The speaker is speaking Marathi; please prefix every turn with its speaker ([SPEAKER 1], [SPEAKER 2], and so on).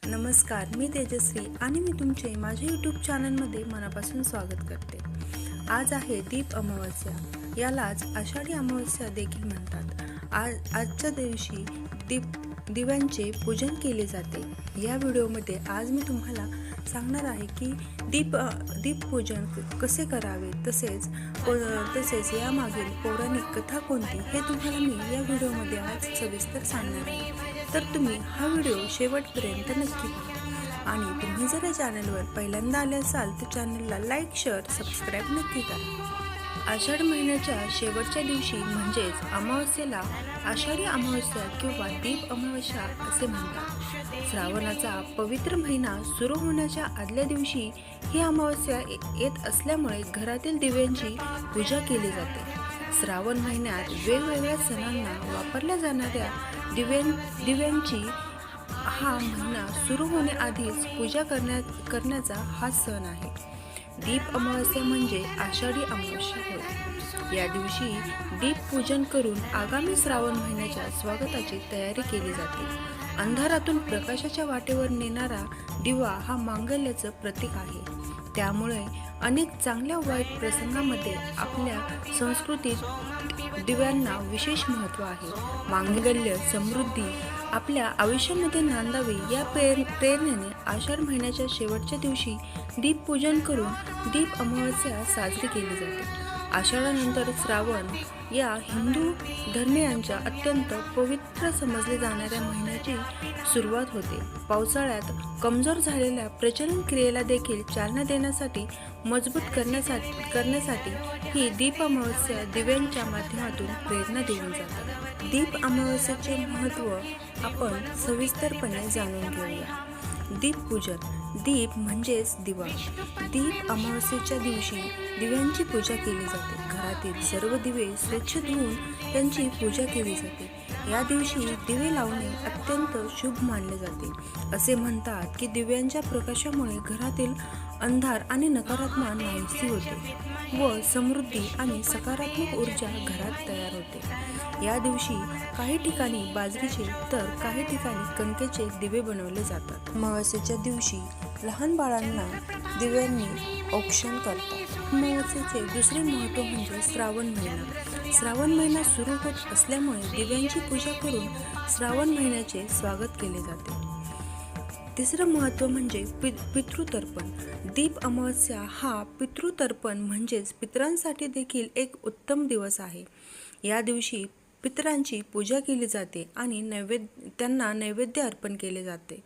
[SPEAKER 1] नमस्कार, मी तेजस्वी आणि मी तुमचे माझ्या यूट्यूब चॅनलमध्ये मनापासून स्वागत करते। आज आहे दीप अमावस्या, यालाच आषाढी अमावस्या देखील म्हणतात। आजच्या दिवशी दिव्यांचे पूजन केले जाते। या व्हिडिओमध्ये आज मी तुम्हाला सांगणार आहे की दीप पूजन कसे करावे, तसेच यामागील पौराणिक कथा कोणती हे तुम्हाला मी या व्हिडिओमध्ये आज सविस्तर सांगणार आहे। तर तुम्ही हा व्हिडिओ शेवटपर्यंत नक्की पहा आणि तुम्ही जर या चॅनलवर पहिल्यांदा आले असाल तर चॅनलला लाईक, शेअर, सबस्क्राईब नक्की करा। आषाढ महिन्याच्या शेवटच्या दिवशी म्हणजेच अमावस्येला आषाढी अमावस्या किंवा दीप अमावस्या असे म्हणतात। श्रावणाचा पवित्र महिना सुरू होण्याच्या आदल्या दिवशी ही अमावस्या येत असल्यामुळे घरातील दिव्यांची पूजा केली जाते। श्रावण महिन्यात वेगवेगळ्या सणांना वापरल्या जाणाऱ्या दिव्यांची हा महिना सुरू होण्याआधीच पूजा करण्याचा हा सण आहे। दीप अमावस्या म्हणजे आषाढी अमावस्या होय। या दिवशी दीप पूजन करून आगामी श्रावण महिन्याच्या स्वागताची तयारी केली जाते। अंधारातून प्रकाशाच्या वाटेवर नेणारा दिवा हा मांगल्याचं प्रतीक आहे। त्यामुळे अनेक चांगल्या वाईट प्रसंगामध्ये आपल्या संस्कृतीत दिव्यांना विशेष महत्त्व आहे। मांगल्य, समृद्धी आपल्या आयुष्यामध्ये नांदावी या प्रेरणेने आषाढ महिन्याच्या शेवटच्या दिवशी दीप पूजन करून दीप अमावस्या साजरी केली जाते। आषाढानंतर श्रावण या हिंदू धर्मीयांच्या अत्यंत पवित्र समजले जाणाऱ्या महिन्याची सुरुवात होते। पावसाळ्यात कमजोर झालेल्या प्रजनन क्रियेला देखील चालना देण्यासाठी, मजबूत करण्यासाठी ही दीप अमावस्या दिव्यांच्या माध्यमातून प्रेरणा देऊन जातात। दीप अमावस्येचे महत्त्व आपण सविस्तरपणे जाणून घेऊया। दीप पूजन, दीप म्हणजेच दिवा। दीप अमावस्येच्या दिवशी दिव्यांची पूजा केली जाते। घरातील सर्व दिवे स्वच्छ धुवून त्यांची पूजा केली जाते। या दिवशी दिवे लावणे अत्यंत शुभ मानले जाते। असे म्हणतात की दिव्यांच्या प्रकाशामुळे घरातील अंधार आणि नकारात्मक नाहीसी होते व समृद्धी आणि सकारात्मक ऊर्जा घरात तयार होते। या दिवशी काही ठिकाणी बाजरीचे तर काही ठिकाणी कणकेचे दिवे बनवले जातात। अमावस्येच्या दिवशी लहान बाळांना दिव्यांनी औक्षण करतात। अमावस्येचे दुसरे महत्त्व म्हणजे श्रावण महिना। श्रावण महिना सुरू होत असल्यामुळे दिव्यांची पूजा करून श्रावण महिन्याचे स्वागत केले जाते। तिसरं महत्त्व म्हणजे पितृतर्पण। दीप अमावस्या हा पितृतर्पण म्हणजेच पितरांसाठी देखील एक उत्तम दिवस आहे। या दिवशी पितरांची पूजा केली जाते आणि त्यांना नैवेद्य अर्पण केले जाते।